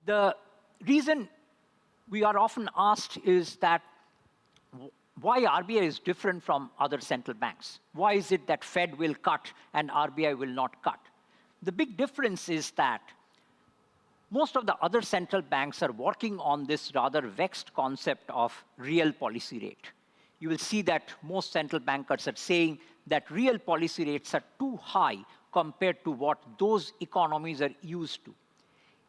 The reason we are often asked is that why RBI is different from other central banks. Why is it that Fed will cut and RBI will not cut? The big difference is that most of the other central banks are working on this rather vexed concept of real policy rate. You will see that most central bankers are saying that real policy rates are too high compared to what those economies are used to.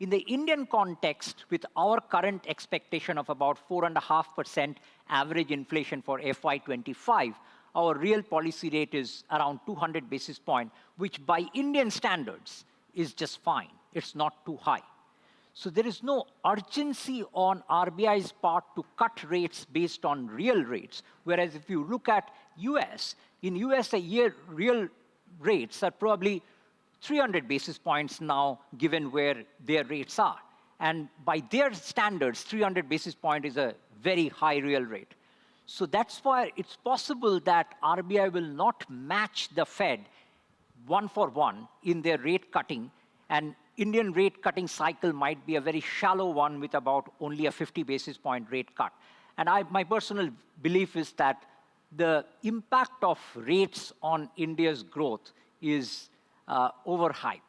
In the Indian context, with our current expectation of about 4.5% average inflation for FY25, our real policy rate is around 200 basis points, which by Indian standards is just fine. It's not too high. So there is no urgency on RBI's part to cut rates based on real rates. Whereas if you look at US, in US a year real rates are probably 300 basis points now, given where their rates are. And by their standards, 300 basis point is a very high real rate. So that's why it's possible that RBI will not match the Fed one for one in their rate cutting, and Indian rate cutting cycle might be a very shallow one with about only a 50 basis point rate cut. And my personal belief is that the impact of rates on India's growth is overhyped.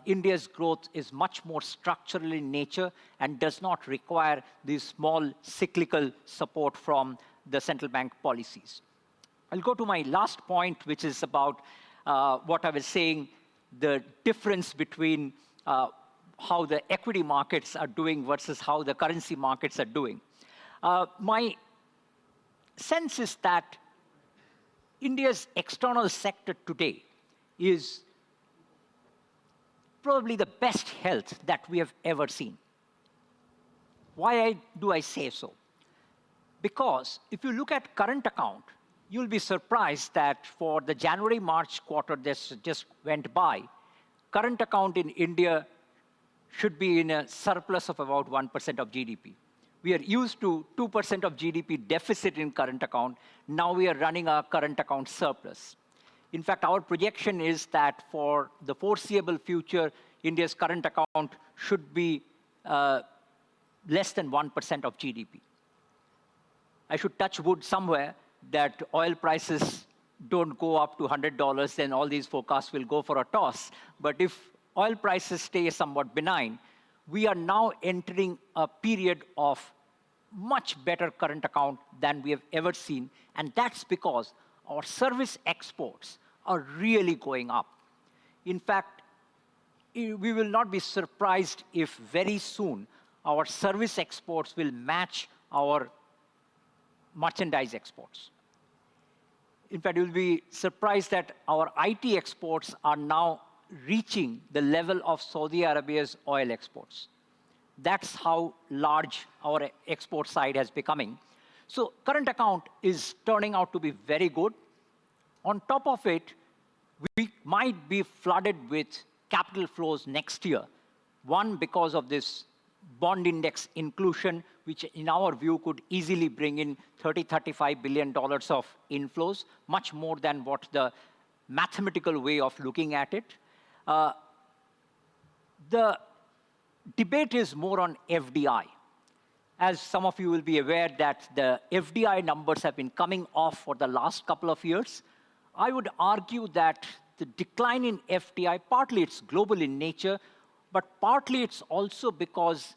India's growth is much more structural in nature and does not require this small cyclical support from the central bank policies. I'll go to my last point, which is about what I was saying, the difference between how the equity markets are doing versus how the currency markets are doing. My sense is that India's external sector today is probably the best health that we have ever seen. Why do I say so? Because if you look at current account, you'll be surprised that for the January-March quarter that just went by, current account in India should be in a surplus of about 1% of GDP. We are used to 2% of GDP deficit in current account. Now we are running a current account surplus. In fact, our projection is that for the foreseeable future, India's current account should be less than 1% of GDP. I should touch wood somewhere that oil prices don't go up to $100, then all these forecasts will go for a toss. But if oil prices stay somewhat benign, we are now entering a period of much better current account than we have ever seen, and that's because our service exports are really going up. In fact, we will not be surprised if very soon our service exports will match our merchandise exports. In fact, you'll be surprised that our IT exports are now reaching the level of Saudi Arabia's oil exports. That's how large our export side has becoming. So current account is turning out to be very good. On top of it, we might be flooded with capital flows next year. One, because of this bond index inclusion, which in our view could easily bring in $30–35 billion of inflows, much more than what the mathematical way of looking at it. The debate is more on FDI. As some of you will be aware that the FDI numbers have been coming off for the last couple of years. I would argue that the decline in FDI, partly it's global in nature, but partly it's also because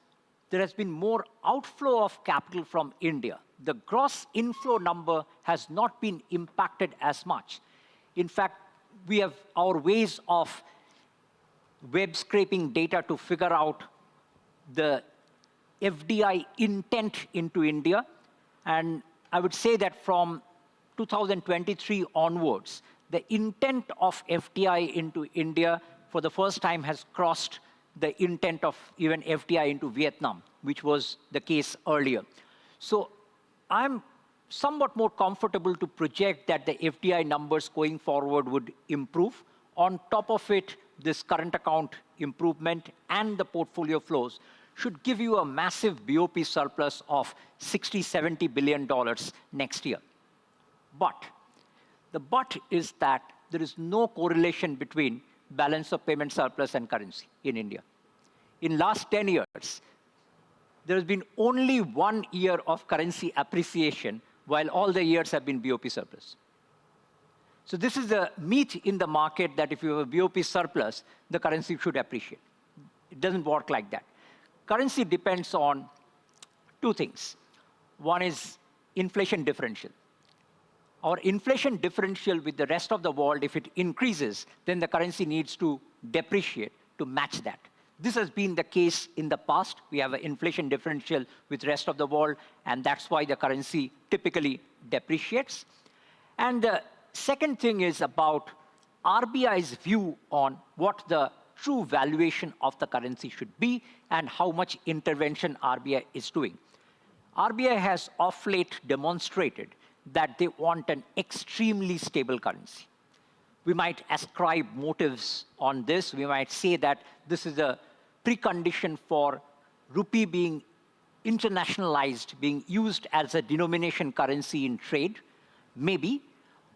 there has been more outflow of capital from India. The gross inflow number has not been impacted as much. In fact, we have our ways of web scraping data to figure out the FDI intent into India. And I would say that from 2023 onwards, the intent of FDI into India for the first time has crossed the intent of even FDI into Vietnam, which was the case earlier. So I'm somewhat more comfortable to project that the FDI numbers going forward would improve. On top of it, this current account improvement and the portfolio flows should give you a massive BOP surplus of $60–70 billion next year. But the but is that there is no correlation between balance of payment surplus and currency in India. in last 10 years, there has been only 1 year of currency appreciation, while all the years have been BOP surplus. So this is the meat in the market that if you have a BOP surplus, the currency should appreciate. It doesn't work like that. Currency depends on two things. One is inflation differential. Our inflation differential with the rest of the world, if it increases, then the currency needs to depreciate to match that. This has been the case in the past. We have an inflation differential with the rest of the world, and that's why the currency typically depreciates. And the second thing is about RBI's view on what the true valuation of the currency should be and how much intervention RBI is doing. RBI has of late demonstrated that they want an extremely stable currency. We might ascribe motives on this. We might say that this is a precondition for rupee being internationalized, being used as a denomination currency in trade, maybe.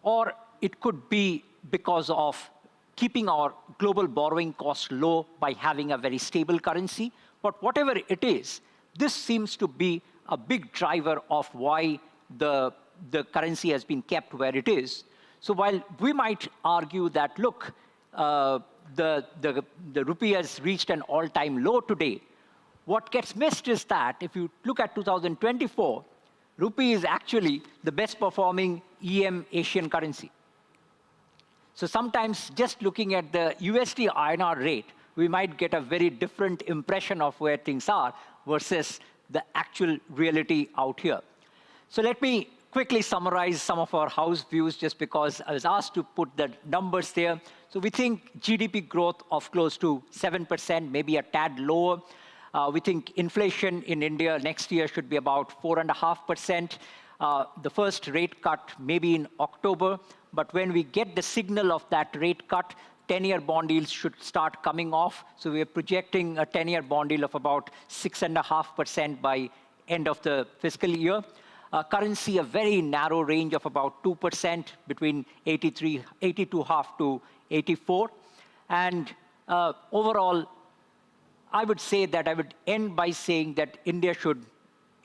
Or it could be because of keeping our global borrowing costs low by having a very stable currency. But whatever it is, this seems to be a big driver of why the currency has been kept where it is. So while we might argue that, look, the rupee has reached an all-time low today, what gets missed is that if you look at 2024, rupee is actually the best performing EM Asian currency. So sometimes just looking at the USD INR rate, we might get a very different impression of where things are versus the actual reality out here. So let me quickly summarize some of our house views just because I was asked to put the numbers there. So we think GDP growth of close to 7%, maybe a tad lower. We think inflation in India next year should be about 4.5%. The first rate cut maybe in October, but when we get the signal of that rate cut, 10-year bond yields should start coming off. So we're projecting a 10-year bond yield of about 6.5% by end of the fiscal year. Currency, a very narrow range of about 2% between 82.5 to 84. And overall, I would say that I would end by saying that India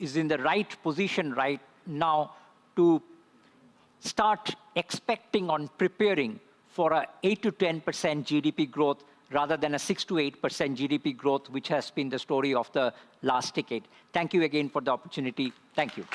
is in the right position right now to start expecting on preparing for a 8 to 10% GDP growth rather than a 6 to 8% GDP growth, which has been the story of the last decade. Thank you again for the opportunity. Thank you.